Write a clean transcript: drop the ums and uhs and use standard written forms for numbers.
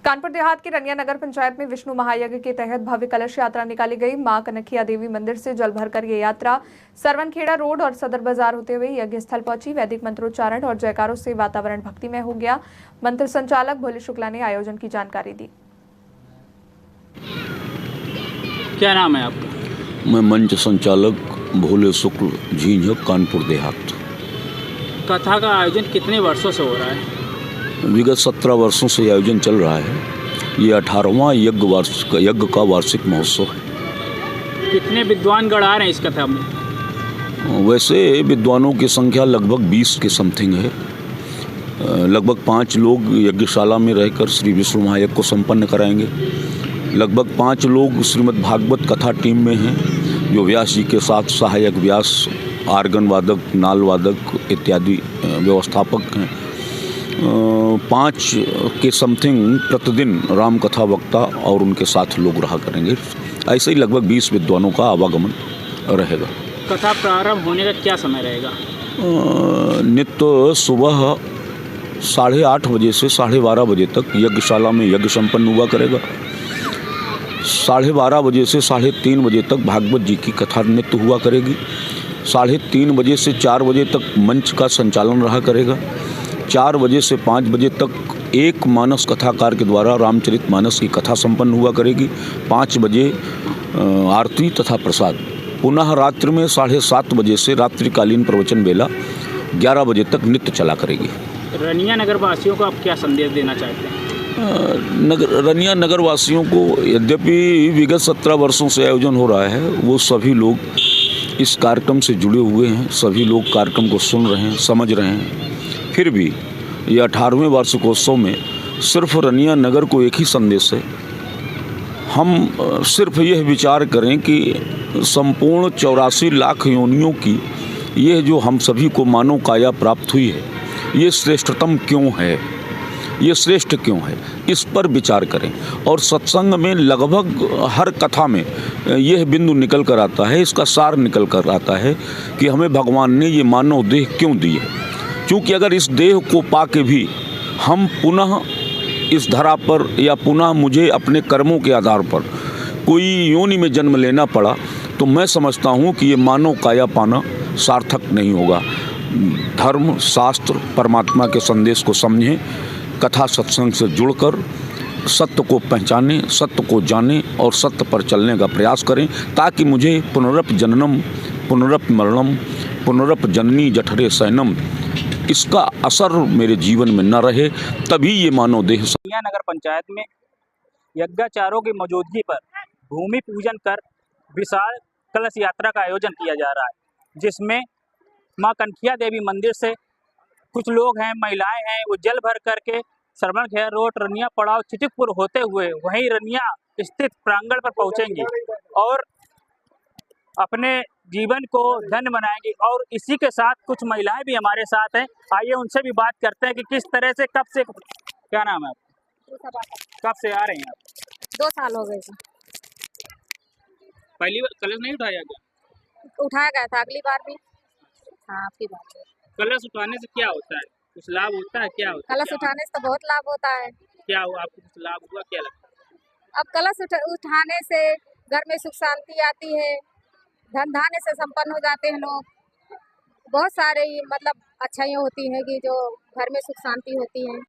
कानपुर देहात के रनिया नगर पंचायत में विष्णु महायज्ञ के तहत भव्य कलश यात्रा निकाली गई। मां कनखिया देवी मंदिर से जल भरकर ये यात्रा सरवनखेड़ा रोड और सदर बाजार होते हुए यज्ञ स्थल पहुंची। वैदिक मंत्रोच्चारण और जयकारों से वातावरण भक्तिमय हो गया। मंत्र संचालक भोले शुक्ला ने आयोजन की जानकारी दी। क्या नाम है आपका? मैं मंच संचालक भोले शुक्ल, झींझक, कानपुर देहात। कथा का आयोजन कितने वर्षों से हो रहा है? विगत 17 वर्षों से आयोजन चल रहा है। ये 18वां यज्ञ का वार्षिक महोत्सव है। कितने विद्वान गण आ रहे हैं इस कथा में? वैसे विद्वानों की संख्या लगभग 20 के समथिंग है। लगभग 5 लोग यज्ञशाला में रहकर श्री विष्णु महायज्ञ को संपन्न कराएंगे। लगभग 5 लोग श्रीमद् भागवत कथा टीम में हैं, जो व्यास जी के साथ सहायक व्यास, आर्गन वादक, नाल वादक इत्यादि व्यवस्थापक हैं। 5 के समथिंग प्रतिदिन राम कथा वक्ता और उनके साथ लोग रहा करेंगे। ऐसे ही लगभग 20 विद्वानों का आवागमन रहेगा। कथा प्रारंभ होने का क्या समय रहेगा? नित्य सुबह 8:30 बजे से 12:30 बजे तक यज्ञशाला में यज्ञ संपन्न हुआ करेगा। 12:30 बजे से 3:30 बजे तक भागवत जी की कथा नित्य हुआ करेगी। 3:30 बजे से 4 बजे तक मंच का संचालन रहा करेगा। 4 बजे से 5 बजे तक एक मानस कथाकार के द्वारा रामचरित मानस की कथा संपन्न हुआ करेगी। 5 बजे आरती तथा प्रसाद। पुनः रात्रि में 7:30 बजे से रात्रिकालीन प्रवचन बेला 11 बजे तक नित्य चला करेगी। रनिया नगर वासियों को आप क्या संदेश देना चाहते हैं? रनिया नगर वासियों को, यद्यपि विगत 17 वर्षों से आयोजन हो रहा है, वो सभी लोग इस कार्यक्रम से जुड़े हुए हैं। सभी लोग कार्यक्रम को सुन रहे हैं, समझ रहे हैं। फिर भी ये 18वें वार्षिकोत्सव में सिर्फ रनिया नगर को एक ही संदेश है। हम सिर्फ यह विचार करें कि संपूर्ण 84 लाख योनियों की यह जो हम सभी को मानव काया प्राप्त हुई है, ये श्रेष्ठतम क्यों है, ये श्रेष्ठ क्यों है, इस पर विचार करें। और सत्संग में लगभग हर कथा में यह बिंदु निकल कर आता है, इसका सार निकल कर आता है कि हमें भगवान ने ये मानव देह क्यों दी है। क्योंकि अगर इस देह को पाके भी हम पुनः इस धरा पर, या पुनः मुझे अपने कर्मों के आधार पर कोई योनि में जन्म लेना पड़ा, तो मैं समझता हूँ कि ये मानव काया पाना सार्थक नहीं होगा। धर्म, शास्त्र, परमात्मा के संदेश को समझें, कथा सत्संग से जुड़कर सत्य को पहचानें, सत्य को जानें और सत्य पर चलने का प्रयास करें, ताकि मुझे पुनरप जननम, पुनरप मरणम, पुनरप जननी जठरे सैनम, इसका असर मेरे जीवन में न रहे। तभी ये मानव देह। रनिया नगर पंचायत में यज्ञाचार्यों की मौजूदगी पर भूमि पूजन कर विशाल कलश यात्रा का आयोजन किया जा रहा है, जिसमें मां कनखिया देवी मंदिर से कुछ लोग हैं, महिलाएं हैं, वो जल भर करके सरवनखेड़ा रोड, रनिया पड़ाव, चिटिकपुर होते हुए वहीं रनिया स्थित प्रांगण पर पहुंचेंगी और अपने जीवन को धन्य बनाएंगी। और इसी के साथ कुछ महिलाएं भी हमारे साथ हैं। आइए उनसे भी बात करते हैं कि किस तरह से, कब से, क्या नाम है आपका? कब से आ रहे हैं आप? 2 साल हो गए थे। पहली बार कलश नहीं उठाया गया? उठाया गया था, अगली बार भी। हाँ, आपकी बात है। कलश उठाने से क्या होता है? कुछ लाभ होता है? क्या होता है? कलश उठाने से तो बहुत लाभ होता है। क्या हुआ आपको? कुछ लाभ हुआ? क्या लगता है? अब कलश उठाने से घर में सुख शांति आती है, धन धान्य से संपन्न हो जाते हैं लोग। बहुत सारे मतलब अच्छाइयाँ होती हैं कि जो घर में सुख शांति होती है।